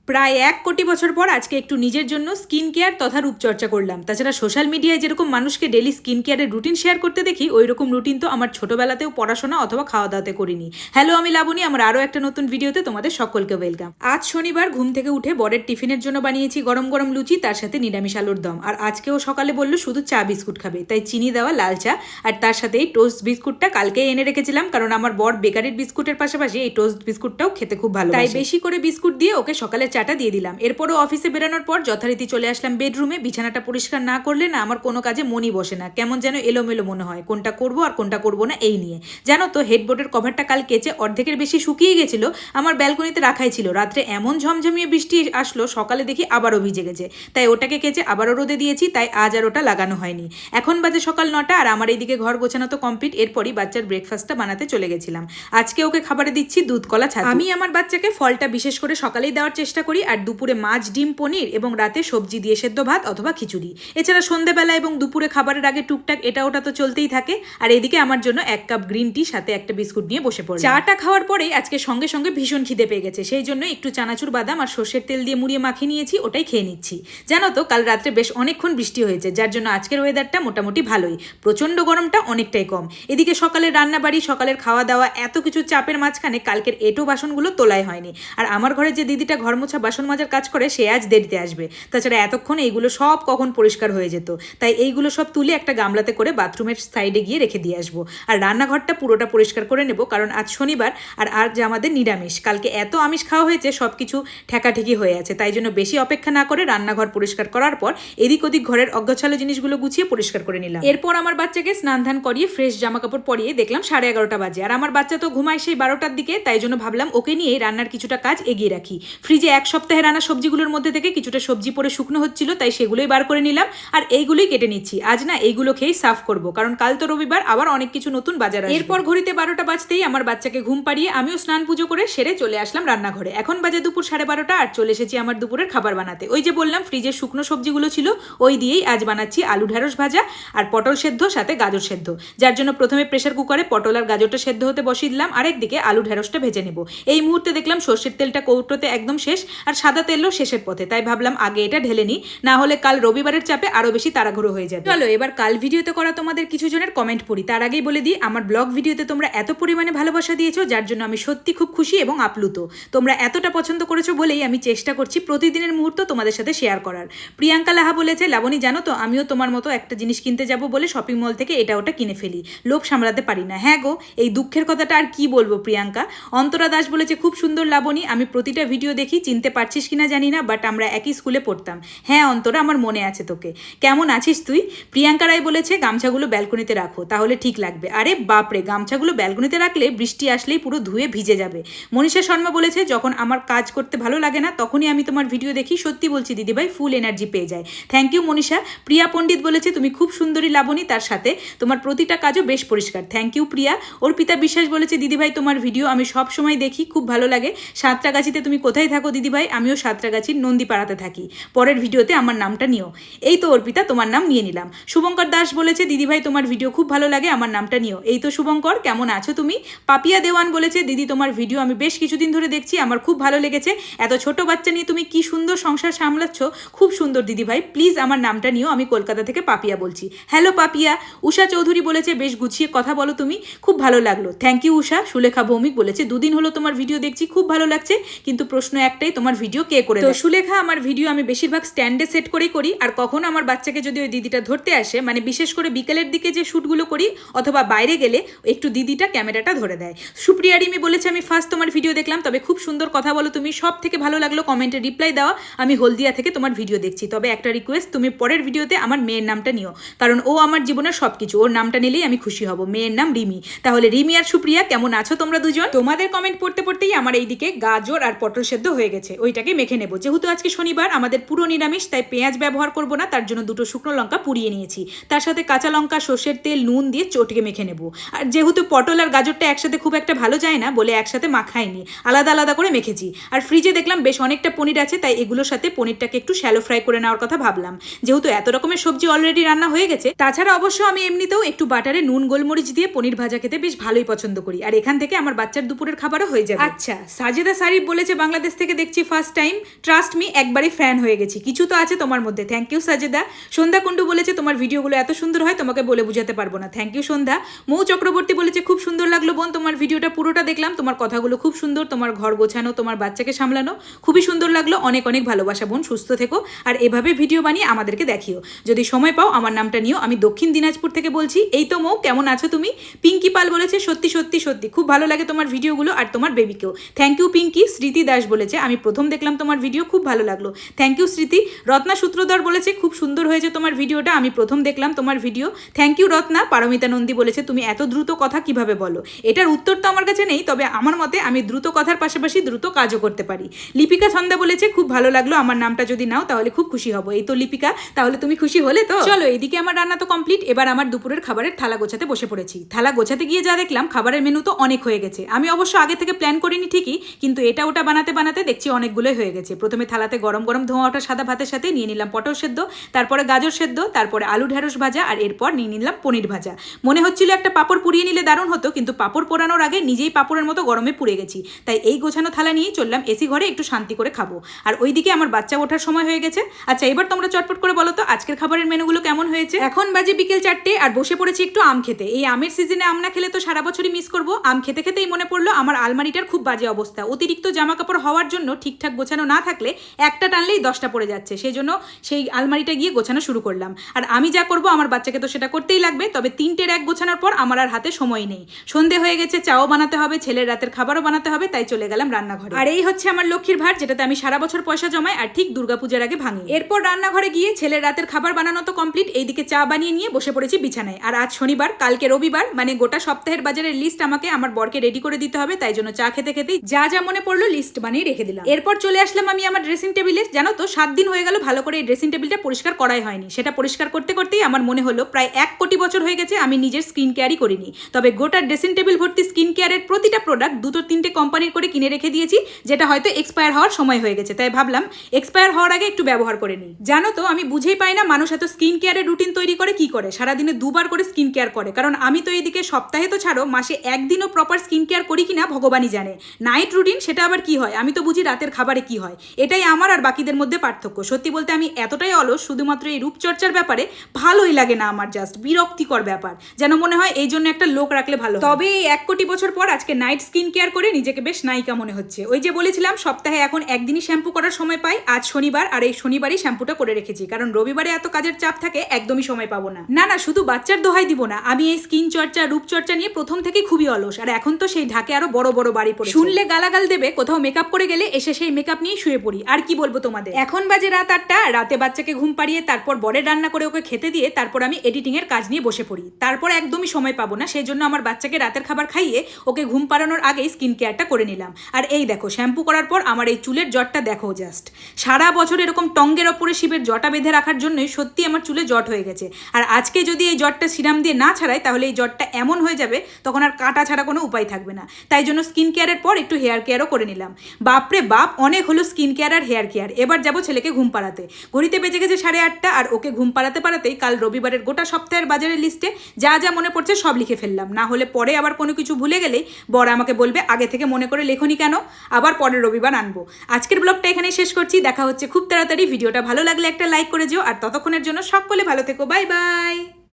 প্রায় 1 কোটি বছর পর আজকে একটু নিজের জন্য স্কিন কেয়ার তথা রূপচর্চা করলাম। তাছাড়া সোশ্যাল মিডিয়ায় যেরকম মানুষকে ডেলি স্কিন কেয়ারের রুটিন শেয়ার করতে দেখি, ওই রকম রুটিন তো আমার ছোটবেলাতেও পড়াশোনা অথবা খাওয়া দাওয়াতে করিনি। হ্যালো, আমি লাবণী, আমার আরও একটা নতুন ভিডিওতে তোমাদের সকলকে ওয়েলকাম। আজ শনিবার ঘুম থেকে উঠে বরের টিফিনের জন্য বানিয়েছি গরম গরম লুচি, তার সাথে নিরামিষ আলুর দম। আর আজকেও সকালে বললো শুধু চা বিস্কুট খাবে, তাই চিনি দেওয়া লাল চা আর তার সাথে এই টোস্ট বিস্কুটটা কালকেই এনে রেখেছিলাম, কারণ আমার বর বেকারির বিস্কুটের পাশাপাশি এই টোস্ট বিস্কুটটাও খেতে খুব ভালো, তাই বেশি করে বিস্কুট দিয়ে ওকে সকালে চাটা দিয়ে দিলাম। এরপরও অফিসে বেরোনোর পর যথারীতি চলে আসলাম বেডরুমে। বিছানাটা পরিষ্কার না করলে না আমার কোনো কাজে মনই বসে না, কেমন যেন এলোমেলো মনে হয়, কোনটা করবো আর কোনটা করবো না এই নিয়ে। জানো তো, হেডবোর্ডের কভারটা কাল কেচে অর্ধেকের বেশি শুকিয়ে গেছিল, আমার ব্যালকনিতে রাখাই ছিল। রাত্রে এমন ঝমঝমিয়ে বৃষ্টি আসলো, সকালে দেখি আবারও ভিজে গেছে, তাই ওটাকে কেচে আবারও রোদে দিয়েছি, তাই আজ আর ওটা লাগানো হয়নি। এখন বাজে সকাল 9টা আর আমার এইদিকে ঘর গোছানো তো কমপ্লিট। এরপরই বাচ্চার ব্রেকফাস্টটা বানাতে চলে গেছিলাম। আজকে ওকে খাবারে দিচ্ছি দুধ কলা ছাতু। আমি আমার বাচ্চাকে ফলটা বিশেষ করে সকালেই দেওয়ার চেষ্টা করি, আর দুপুরে মাছ, ডিম, পনির এবং রাতে সবজি দিয়ে সেদ্ধ ভাত অথবা খিচুড়ি। এছাড়া সন্ধ্যেবেলা এবং দুপুরে খাবারের আগে টুকটাক এটা ওটা তো চলতেই থাকে। আর এদিকে আমার জন্য 1 কাপ গ্রিন টি সাথে একটা বিস্কুট নিয়ে বসে পড়লাম। চাটা খাওয়ার পরেই আজকে সঙ্গে সঙ্গে ভীষণ খিদে পেয়ে গেছে, সেই জন্য একটু চানাচুর বাদাম আর সর্ষের তেল দিয়ে মুড়িয়ে মাখিয়ে নিয়েছি, ওটাই খেয়ে নিচ্ছি। জানো তো, কাল রাত্রে বেশ অনেকক্ষণ বৃষ্টি হয়েছে, যার জন্য আজকের ওয়েদারটা মোটামুটি ভালোই, প্রচন্ড গরমটা অনেকটাই কম। এদিকে সকালের রান্নাবাড়ি, সকালের খাওয়া দাওয়া, এত কিছু চাপের মাঝখানে কালকের এঁটো বাসনগুলো তোলাই হয়নি। আর আমার ঘরে যে দিদিটা ঘর মোছা বাসন মাজার কাজ করে, সে আজ দেরিতে আসবে। তাছাড়া এতক্ষণ এইগুলো সব কখন পরিষ্কার হয়ে যেত, তাই এইগুলো সব তুলে একটা গামলাতে করে বাথরুমের সাইডে গিয়ে রেখে দিয়ে আসবো। আর রান্নাঘরটা পুরোটা পরিষ্কার করে নেব, কারণ আজ শনিবার আর আজ আমাদের নিরামিষ। কালকে এত আমিষ খাওয়া হয়েছে, সব কিছু ঠেকাঠেকি হয়ে আছে, তাই জন্য বেশি অপেক্ষা না করে রান্নাঘর পরিষ্কার করার পর এদিক ওদিক ঘরের অগোছালো জিনিসগুলো গুছিয়ে পরিষ্কার করে নিলাম। এরপর আমার বাচ্চাকে স্নান ধান করিয়ে ফ্রেশ জামা কাপড় পরিয়ে দেখলাম 11:30 বাজে, আর আমার বাচ্চা তো ঘুমায় সেই 12টার দিকে, তাই জন্য ভাবলাম ওকে নিয়ে রান্নার কিছুটা কাজ এগিয়ে রাখি। ফ্রিজে 1 সপ্তাহে রান্না সবজিগুলোর মধ্যে থেকে কিছুটা সবজি পরে শুকনো হচ্ছিল, তাই সেগুলোই বার করে নিলাম আর এইগুলোই কেটে নিচ্ছি। আজ না এইগুলো খেয়েই সাফ করব, কারণ কাল তো রবিবার, আবার অনেক কিছু নতুন বাজার আসবে। এরপর ঘড়িতে 12টা বাজতেই আমার বাচ্চাকে ঘুম পাড়িয়ে আমিও স্নান পুজো করে সেরে চলে আসলাম রান্নাঘরে। এখন বাজে দুপুর 12:30 আর চলে এসেছি আমার দুপুরের খাবার বানাতে। ওই যে বললাম ফ্রিজের শুকনো সবজিগুলো ছিল, ওই দিয়েই আজ বানাচ্ছি আলু ঢেঁড়স ভাজা আর পটল সেদ্ধ সাথে গাজর সেদ্ধ। যার জন্য প্রথমে প্রেসার কুকারে পটল আর গাজরটা সেদ্ধ হতে বসিয়ে দিলাম, আরেকদিকে আলু ঢেঁড়সটা ভেজে নেব। এই মুহূর্তে দেখলাম সর্ষের তেলটা কৌটোতে একদম শেষ আর সাদা তেলও শেষের পথে, তাই ভাবলাম আগে এটা ঢেলে নিই, না হলে কাল রবিবারের চাপে আরো বেশি তাড়াহুড়ো হয়ে যাবে। চলো এবার কাল ভিডিওতে করা তোমাদের কিছু জনের কমেন্ট পড়ি। তার আগেই বলে দিই, আমার ব্লগ ভিডিওতে তোমরা এত পরিমাণে ভালোবাসা দিয়েছো, যার জন্য আমি সত্যি খুব খুশি এবং আপ্লুত। তোমরা এতটা পছন্দ করেছো বলেই আমি চেষ্টা করছি প্রতিদিনের মুহূর্ত তোমাদের সাথে শেয়ার করার। প্রিয়াঙ্কা লাহা বলেছে, লাবণী জানো তো, আমিও তোমার মতো একটা জিনিস কিনতে যাব বলে শপিং মল থেকে এটা ওটা কিনে ফেলি, লোভ সামলাতে পারি না। হ্যাঁ গো, এই দুঃখের কথাটা আর কি বলবো প্রিয়াঙ্কা। অন্তরা দাস বলেছে, খুব সুন্দর লাবণী, আমি প্রতিটা ভিডিও দেখি, চিনতে পারছিস কিনা জানি না, বাট আমরা একই স্কুলে পড়তাম। হ্যাঁ অন্তরা, আমার মনে আছে তোকে। কেমন আছিস তুই? প্রিয়াঙ্কা রায় বলেছে, গামছাগুলো ব্যালকনিতে রাখো, তাহলে ঠিক লাগবে। আরে বাপরে, গামছাগুলো ব্যালকনিতে রাখলে বৃষ্টি আসলেই পুরো ধুয়ে ভিজে যাবে। মনীষা শর্মা বলেছে, যখন আমার কাজ করতে ভালো লাগে না তখনই আমি তোমার ভিডিও দেখি, সত্যি বলছি দিদিভাই, ফুল এনার্জি পেয়ে যায়। Thank you Manisha. প্রিয়া পণ্ডিত বলেছে, তুমি খুব সুন্দরী লাবণী, তার সাথে তোমার প্রতিটা কাজও বেশ পরিষ্কার। থ্যাংক ইউ প্রিয়া। অর্পিতা বিশ্বাস বলেছে, দিদিভাই তোমার ভিডিও আমি সব সময় দেখি, খুব ভালো লাগে। সাঁতরাগাছিতে তুমি কোথায় থাকো দিদিভাই? আমিও সাঁতরাগাছির নন্দীপাড়াতে থাকি, পরের ভিডিওতে আমার নামটা নিও। এই তো অর্পিতা, তোমার নাম নিয়ে নিলাম। শুভঙ্কর দাস বলেছে, দিদিভাই তোমার ভিডিও খুব ভালো লাগে, আমার নামটা নিও। এই তো শুভঙ্কর, কেমন আছো তুমি? পাপিয়া দেওয়ান বলেছে, দিদি তোমার ভিডিও আমি বেশ কিছুদিন ধরে দেখছি, আমার খুব ভালো লেগেছে। এত ছোট বাচ্চা নিয়ে তুমি কি সুন্দর সংসার সামলাচ্ছ, খুব সুন্দর দিদিভাই, প্লিজ আমার নামটা নিও, আমি কলকাতা থেকে পাপিয়া বলছি। হ্যালো পাপিয়া। উষা চৌধুরী বলেছে, বেশ গুছিয়ে কথা বলো তুমি, খুব ভালো লাগলো। থ্যাংক ইউ উষা। সুলেখা ভৌমিক বলেছে, দুদিন হলো তোমার ভিডিও দেখছি, খুব ভালো লাগছে, কিন্তু প্রশ্ন একটাই, তোমার ভিডিও কে করে? তো সুলেখা, আমার ভিডিও আমি বেশিরভাগ স্ট্যান্ডে সেট করেই করি, আর কখনো আমার বাচ্চাকে যদি ওই দিদিটা ধরতে আসে, মানে বিশেষ করে বিকেলের দিকে যে শ্যুটগুলো করি অথবা বাইরে গেলে একটু দিদিটা ক্যামেরাটা ধরে দেয়। সুপ্রিয়া রিমি বলেছে, আমি ফার্স্ট তোমার ভিডিও দেখলাম, তবে খুব সুন্দর কথা বলো তুমি, সব থেকে ভালো লাগলো কমেন্টে রিপ্লাই দেওয়া। আমি হলদিয়া থেকে তোমার ভিডিও দেখছি, তবে একটা রিকোয়েস্ট, তুমি পরের ভিডিওতে আমার মেয়ের নামটা নিও, কারণ ও আমার জীবনের সবকিছু, ওর নামটা নিলেই আমি খুশি হব। মেয়ের নাম রিমি। তাহলে রিমি আর সুপ্রিয়া, কেমন আছো তোমরা দুজন? তোমাদের কমেন্ট পড়তে পড়তেই আমার এইদিকে গাজর আর পটল সেদ্ধ হয়ে গেছে, ওইটাকে মেখে নেব। যেহেতু আজকে শনিবার, আমাদের পুরো নিরামিষ, তাই পেঁয়াজ ব্যবহার করব না, তার জন্য 2টো শুকনো লঙ্কা পুড়িয়ে নিয়েছি, তার সাথে কাঁচা লঙ্কা, সর্ষের তেল, নুন দিয়ে চটকে মেখে নেব। আর যেহেতু পটল আর গাজরটা একসাথে খুব একটা ভালো যায় না বলে একসাথে মাখাইনি, আলাদা আলাদা করে মেখেছি। আর ফ্রিজে দেখলাম বেশ অনেকটা পনির আছে, তাই এগুলোর সাথে পনিরটাকে একটু শ্যালো ফ্রাই করে নেওয়ার কথা ভাবলাম, যেহেতু এত রকমের সবজি অলরেডি রান্না হয়ে গেছে। তাছাড়া অবশ্য আমি এমনিতেও একটু বাটারে নুন গোলমরিচ দিয়ে পনির ভাজা খেতে বেশ ভালোই পছন্দ করি, আর এখান থেকে আমার বাচ্চার দুপুরের খাবারও হয়ে যাবে। আচ্ছা, সাজেদা সারিফ বলেছে, বাংলাদেশ থেকে দেখছি দেখছি ফার্স্ট টাইম, ট্রাস্ট মি একবারই ফ্যান হয়ে গেছি। কিছু তো আছে তোমার মধ্যে। Thank you Sajeda. সন্ধ্যা কুণ্ডু বলেছে তোমার ভিডিওগুলো এত সুন্দর হয় তোমাকে বলে বুঝাতে পারবো না। থ্যাংক ইউ সন্ধ্যা। মৌ চক্রবর্তী বলেছে খুব সুন্দর লাগলো বোন, তোমার ভিডিওটা পুরোটা দেখলাম, তোমার কথাগুলো খুব সুন্দর, তোমার ঘর গোছানো, তোমার বাচ্চাকে সামলানো খুবই সুন্দর লাগলো। অনেক অনেক ভালোবাসা বোন, সুস্থ থেকো আর এভাবে ভিডিও বানিয়ে আমাদেরকে দেখিও। যদি সময় পাও আমার নামটা নিও, আমি দক্ষিণ দিনাজপুর থেকে বলছি। এই তো মৌ, কেমন আছো তুমি? পিঙ্কি পাল বলেছে সত্যি সত্যি সত্যি খুব ভালো লাগে তোমার ভিডিওগুলো আর তোমার বেবিকেও। Thank you Pinki. স্মৃতি দাস বলেছে আমি প্রথম দেখলাম তোমার ভিডিও, খুব ভালো লাগলো। থ্যাংক ইউ স্মৃতি। রত্না সূত্রধর বলেছে খুব সুন্দর হয়েছে তোমার ভিডিওটা, আমি প্রথম দেখলাম তোমার video. Thank you Ratna. Paromita Nandi বলেছে তুমি এত দ্রুত কথা কিভাবে বলো? এটার উত্তর তো আমার কাছে নেই, তবে আমার মতে আমি দ্রুত কথার পাশাপাশি দ্রুত কাজও করতে পারি। লিপিকা ছন্দা বলেছে খুব ভালো লাগলো, আমার নামটা যদি নাও তাহলে খুব খুশি হব। এই তো লিপিকা, তাহলে তুমি খুশি হলে তো? চলো, এদিকে আমার রান্না তো কমপ্লিট, এবার আমার দুপুরের খাবারের থালা গোছাতে বসে পড়েছি। থালা গোছাতে গিয়ে যা দেখলাম খাবারের মেনু তো অনেক হয়ে গেছে। আমি অবশ্য আগে থেকে প্ল্যান করিনি ঠিকই, কিন্তু এটা ওটা বানাতে বানাতে দেখছি অনেকগুলোই হয়ে গেছে। প্রথমে থালাতে গরম গরম ধোঁয়া ওঠা সাদা ভাতের সাথে নিয়ে নিলাম পটল সেদ্ধ, তারপরে গাজর সেদ্ধ, তারপরে আলু ঢেঁড়স ভাজা, আর এরপর নিয়ে নিলাম পনির ভাজা। মনে হচ্ছিল একটা পাঁপড় পুড়িয়ে নিলে দারুণ হতো, কিন্তু পাঁপড় পোড়ানোর আগে নিজেই পাঁপড়ের মতো গরমে পুড়ে গেছি। তাই এই গোছানো থালা নিয়েই চললাম এসি ঘরে একটু শান্তি করে খাবো। আর ওইদিকে আমার বাচ্চা ওঠার সময় হয়ে গেছে। আচ্ছা, এবার তোমরা চটপট করে বলো তো আজকের খাবারের মেনুগুলো কেমন হয়েছে। এখন বাজে বিকেল 4টে আর বসে পড়েছি একটু আম খেতে। এই আমের সিজনে আম না খেলে তো সারা বছরই মিস করবো। আম খেতে খেতেই মনে পড়লো আমার আলমারিটার খুব বাজে অবস্থা। অতিরিক্ত জামা কাপড় হওয়ার জন্য ঠিকঠাক গোছানো না থাকলে একটা টানলেই 10টা পড়ে যাচ্ছে। সেই জন্য সেই আলমারিটা গিয়ে গোছানো শুরু করলাম। আর আমি যা করবো আমার বাচ্চাকে তো সেটা করতেই লাগবে, তবে 3টের এক গোছানোর পর আমার আর হাতে সময় নেই। সন্ধে হয়ে গেছে, চাও বানাতে হবে, ছেলের রাতের খাবারও বানাতে হবে, তাই চলে গেলাম রান্নাঘরে। আর এই হচ্ছে আমার লক্ষ্মীর ভাঁড়, যেটাতে আমি সারা বছর পয়সা জমাই আর ঠিক দুর্গাপূজার আগে ভাঙি। এরপর রান্নাঘরে গিয়ে ছেলের রাতের খাবার বানানো তো কমপ্লিট, এইদিকে চা বানিয়ে নিয়ে বসে পড়েছি বিছানায়। আর আজ শনিবার, কালকে রবিবার, মানে গোটা সপ্তাহের বাজারের লিস্ট আমাকে আমার বরকে রেডি করে দিতে হবে। তাই জন্য চা খেতে খেতেই যা যা মনে পড়লো লিস্ট বানিয়ে রেখে দিলাম। এরপর চলে আসলাম আমি আমার ড্রেসিং টেবিলে। জানো তো 7 দিন হয়ে গেল ভালো করে এই ড্রেসিং টেবিলটা পরিষ্কার করাই হয়নি। সেটা পরিষ্কার করতে করতেই আমার মনে হলো প্রায় 1 কোটি বছর হয়ে গেছে আমি নিজের স্কিন কেয়ারই করিনি। তবে গোটা ড্রেসিং টেবিল ভর্তি স্কিন কেয়ারের প্রতিটা প্রোডাক্ট 2-3টে কোম্পানির করে কিনে রেখে দিয়েছি, যেটা হয়তো এক্সপায়ার হওয়ার সময় হয়ে গেছে। তাই ভাবলাম এক্সপায়ার হওয়ার আগে একটু ব্যবহার করে নিই। জানো তো আমি বুঝেই পাই না মানুষ এত স্কিন কেয়ারের রুটিন তৈরি করে কি করে, সারাদিনে 2বার করে স্কিন কেয়ার করে। কারণ আমি তো এদিকে সপ্তাহে তো ছাড়ো মাসে 1 দিনও প্রপার স্কিন কেয়ার করি কিনা ভগবানই জানে। নাইট রুটিন সেটা আবার কি হয় আমি তো বুঝি রাতের খাবারে কি হয়। এটাই আমার আর বাকিদের মধ্যে পার্থক্য। সত্যি বলতে আমি এতটাই অলস, শুধুমাত্র এই রূপচর্চার ব্যাপারে ভালোই লাগে না আমার, জাস্ট বিরক্তিকর ব্যাপার। যেন মনে হয় এই জন্য একটা লোক রাখলে ভালো। তবে এই 1 কোটি বছর পর আজকে নাইট স্কিন কেয়ার করে নিজেকে বেশ নায়িকা মনে হচ্ছে। ওই যে বলেছিলাম সপ্তাহে এখন একদিনই শ্যাম্পু করার সময় পাই, আজ শনিবার আর এই শনিবারই শ্যাম্পুটা করে রেখেছি, কারণ রবিবারে এত কাজের চাপ থাকে একদমই সময় পাবো না। না শুধু বাচ্চার দোহাই দিব না, আমি এই স্কিন চর্চা রূপচর্চা নিয়ে প্রথম থেকেই খুবই অলস। আর এখন তো সেই ঢাকে আরো বড় বড় বাড়ি পড়ে, শুনলে গালাগাল দেবে। কোথাও মেকআপ করে গেলে এসে সেই মেকআপ নিয়ে শুয়ে পড়ি। আর কি বলবো তোমাদের। এখন বাজে রাত 8টা, রাতে বাচ্চাকে ঘুম পাড়িয়ে তারপর বরের রান্না করে ওকে খেতে দিয়ে তারপর আমি এডিটিং এর কাজ নিয়ে বসে পড়ি। তারপর একদমই সময় পাবো না, সেই জন্য আমার বাচ্চাকে রাতের খাবার খাইয়ে ওকে ঘুম পাড়ানোর আগেই স্কিন কেয়ারটা করে নিলাম। আর এই দেখো শ্যাম্পু করার পর আমার এই চুলের জটটা দেখো জাস্ট। সারা বছর এরকম টঙ্গের ওপরে শিবের জটা বেঁধে রাখার জন্যই সত্যি আমার চুলে জট হয়ে গেছে। আর আজকে যদি এই জটটা সিরাম দিয়ে না ছাড়াই তাহলে এই জটটা এমন হয়ে যাবে তখন আর কাটা ছাড়া কোনো উপায় থাকবে না। তাই জন্য স্কিন কেয়ারের পর একটু হেয়ার কেয়ারও করে নিলাম। বাপরে বাপ, অনেক হলো স্কিন কেয়ার আর হেয়ার কেয়ার। এবার যাবো ছেলেকে ঘুম পাড়াতে। ঘড়িতে বেজে গেছে 8:30 আর ওকে ঘুম পাড়াতে পাড়াতেই কাল রবিবারের গোটা সপ্তাহের বাজারের লিস্টে যা যা মনে পড়ছে সব লিখে ফেললাম। না হলে পরে আবার কোনো কিছু ভুলে গেলেই বর আমাকে বলবে আগে থেকে মনে করে লেখনি কেন, আবার পরের রবিবার আনবো। আজকের ব্লগটা এখানেই শেষ করছি, দেখা হচ্ছে খুব তাড়াতাড়ি। ভিডিওটা ভালো লাগলে একটা লাইক করে যেও, আর ততক্ষণের জন্য সকলে ভালো থেকো। Bye bye.